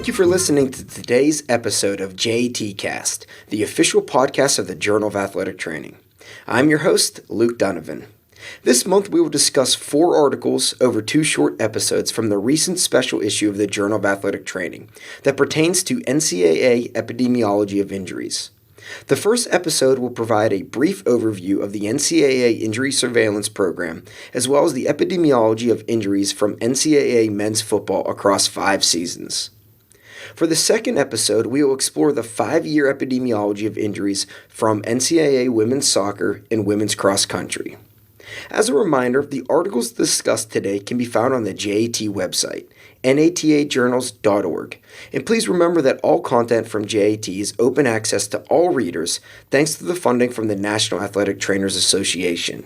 Thank you for listening to today's episode of JATCast, the official podcast of the Journal of Athletic Training. I'm your host, Luke Donovan. This month we will discuss 4 articles over 2 short episodes from the recent special issue of the Journal of Athletic Training that pertains to NCAA Epidemiology of Injuries. The first episode will provide a brief overview of the NCAA Injury Surveillance Program, as well as the epidemiology of injuries from NCAA men's football across 5 seasons. For the second episode, we will explore the 5-year epidemiology of injuries from NCAA women's soccer and women's cross country. As a reminder, the articles discussed today can be found on the JAT website, natajournals.org. And please remember that all content from JAT is open access to all readers thanks to the funding from the National Athletic Trainers Association.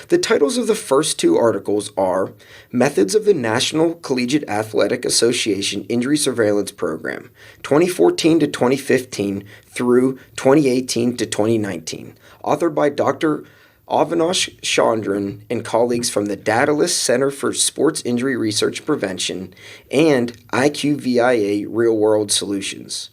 The titles of the first 2 articles are Methods of the National Collegiate Athletic Association Injury Surveillance Program, 2014 to 2015 through 2018 to 2019, authored by Dr. Avinash Chandran and colleagues from the Datalist Center for Sports Injury Research Prevention and IQVIA Real World Solutions.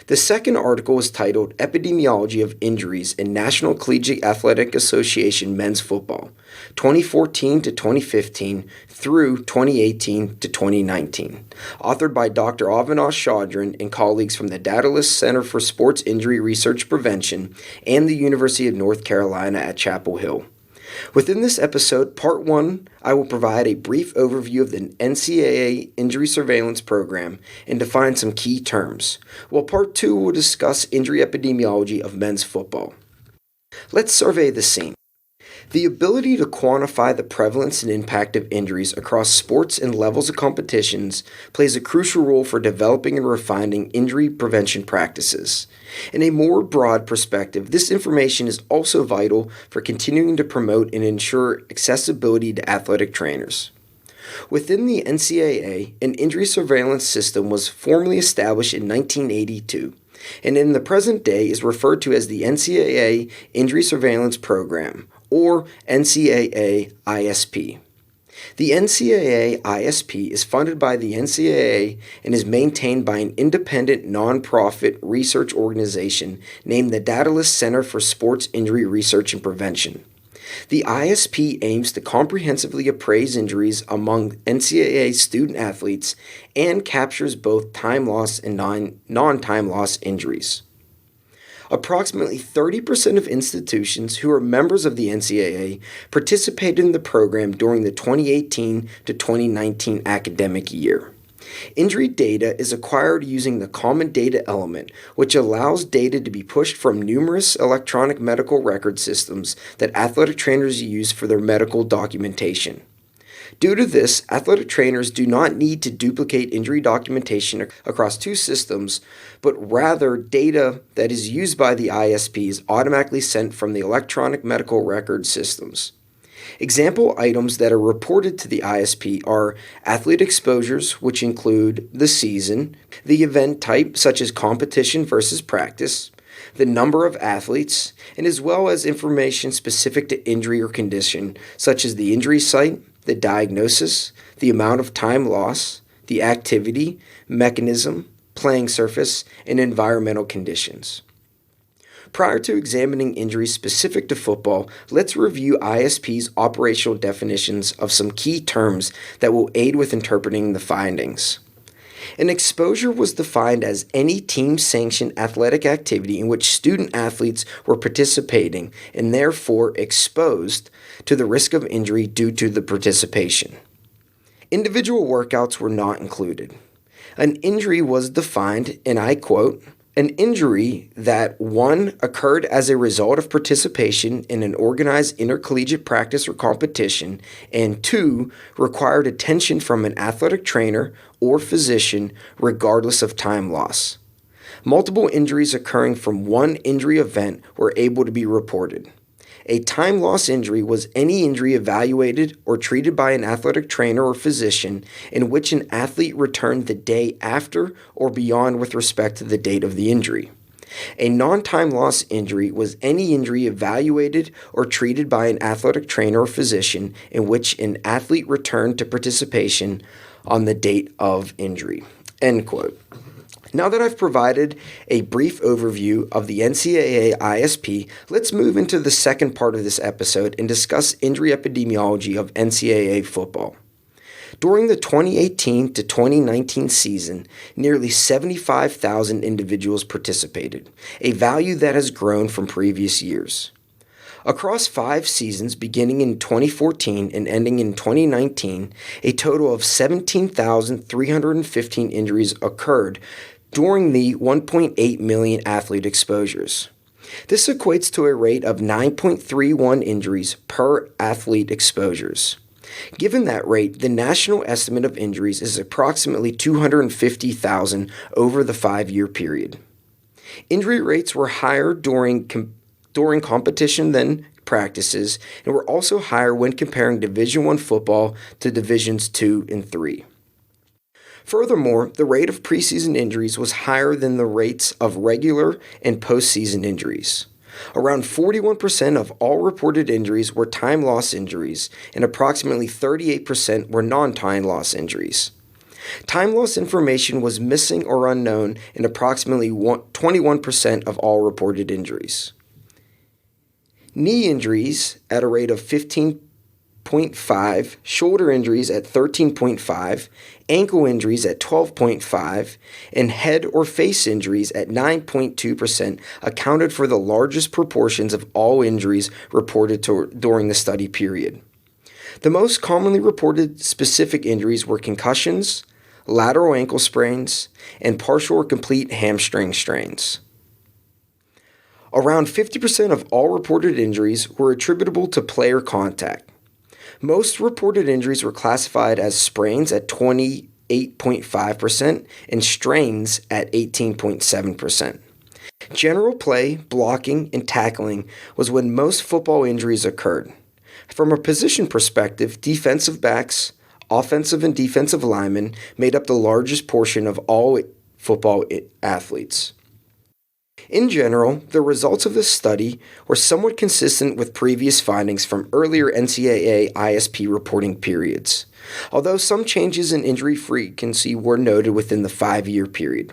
The second article is titled Epidemiology of Injuries in National Collegiate Athletic Association Men's Football, 2014 to 2015 through 2018 to 2019, authored by Dr. Avinash Chandran and colleagues from the Datalist Center for Sports Injury Research Prevention and the University of North Carolina at Chapel Hill. Within this episode, Part 1, I will provide a brief overview of the NCAA Injury Surveillance Program and define some key terms, while Part 2 will discuss injury epidemiology of men's football. Let's survey the scene. The ability to quantify the prevalence and impact of injuries across sports and levels of competitions plays a crucial role for developing and refining injury prevention practices. In a more broad perspective, this information is also vital for continuing to promote and ensure accessibility to athletic trainers. Within the NCAA, an injury surveillance system was formally established in 1982, and in the present day is referred to as the NCAA Injury Surveillance Program, or NCAA ISP. The NCAA ISP is funded by the NCAA and is maintained by an independent nonprofit research organization named the Datalist Center for Sports Injury Research and Prevention. The ISP aims to comprehensively appraise injuries among NCAA student athletes and captures both time loss and non-time loss injuries. Approximately 30% of institutions who are members of the NCAA participated in the program during the 2018 to 2019 academic year. Injury data is acquired using the Common Data Element, which allows data to be pushed from numerous electronic medical record systems that athletic trainers use for their medical documentation. Due to this, athletic trainers do not need to duplicate injury documentation across 2 systems, but rather data that is used by the ISP is automatically sent from the electronic medical record systems. Example items that are reported to the ISP are athlete exposures, which include the season, the event type such as competition versus practice, the number of athletes, and as well as information specific to injury or condition such as the injury site, the diagnosis, the amount of time loss, the activity, mechanism, playing surface, and environmental conditions. Prior to examining injuries specific to football, let's review ISP's operational definitions of some key terms that will aid with interpreting the findings. An exposure was defined as any team-sanctioned athletic activity in which student athletes were participating and therefore exposed to the risk of injury due to the participation. Individual workouts were not included. An injury was defined, and I quote, an injury that 1. Occurred as a result of participation in an organized intercollegiate practice or competition, and 2. Required attention from an athletic trainer or physician regardless of time loss. Multiple injuries occurring from one injury event were able to be reported. A time loss injury was any injury evaluated or treated by an athletic trainer or physician in which an athlete returned the day after or beyond with respect to the date of the injury. A non-time loss injury was any injury evaluated or treated by an athletic trainer or physician in which an athlete returned to participation on the date of injury. End quote. Now that I've provided a brief overview of the NCAA ISP, let's move into the second part of this episode and discuss injury epidemiology of NCAA football. During the 2018 to 2019 season, nearly 75,000 individuals participated, a value that has grown from previous years. Across 5 seasons beginning in 2014 and ending in 2019, a total of 17,315 injuries occurred during the 1.8 million athlete exposures. This equates to a rate of 9.31 injuries per athlete exposures. Given that rate, the national estimate of injuries is approximately 250,000 over the 5-year period. Injury rates were higher during competition than practices and were also higher when comparing Division I football to Divisions II and III. Furthermore, the rate of preseason injuries was higher than the rates of regular and postseason injuries. Around 41% of all reported injuries were time loss injuries, and approximately 38% were non-time loss injuries. Time loss information was missing or unknown in approximately 21% of all reported injuries. Knee injuries at a rate of 15.5, shoulder injuries at 13.5, ankle injuries at 12.5, and head or face injuries at 9.2% accounted for the largest proportions of all injuries reported during the study period. The most commonly reported specific injuries were concussions, lateral ankle sprains, and partial or complete hamstring strains. Around 50% of all reported injuries were attributable to player contact. Most reported injuries were classified as sprains at 28.5% and strains at 18.7%. General play, blocking, and tackling was when most football injuries occurred. From a position perspective, defensive backs, offensive and defensive linemen made up the largest portion of all football athletes. In general, the results of this study were somewhat consistent with previous findings from earlier NCAA ISP reporting periods, although some changes in injury frequency were noted within the 5-year period.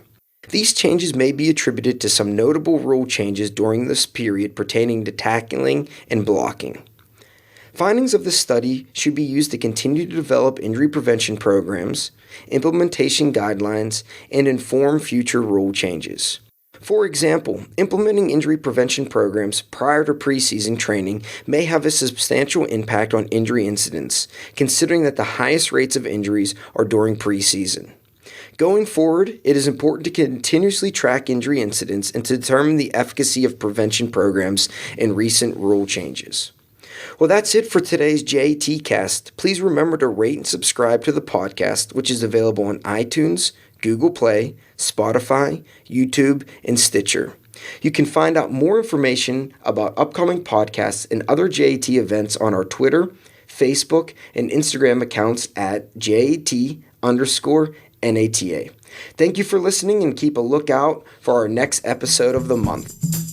These changes may be attributed to some notable rule changes during this period pertaining to tackling and blocking. Findings of this study should be used to continue to develop injury prevention programs, implementation guidelines, and inform future rule changes. For example, implementing injury prevention programs prior to preseason training may have a substantial impact on injury incidents, considering that the highest rates of injuries are during preseason. Going forward, it is important to continuously track injury incidents and to determine the efficacy of prevention programs and recent rule changes. Well, that's it for today's JATCast. Please remember to rate and subscribe to the podcast, which is available on iTunes, Google Play, Spotify, YouTube, and Stitcher. You can find out more information about upcoming podcasts and other JAT events on our Twitter, Facebook, and Instagram accounts at JAT_NATA. Thank you for listening and keep a lookout for our next episode of the month.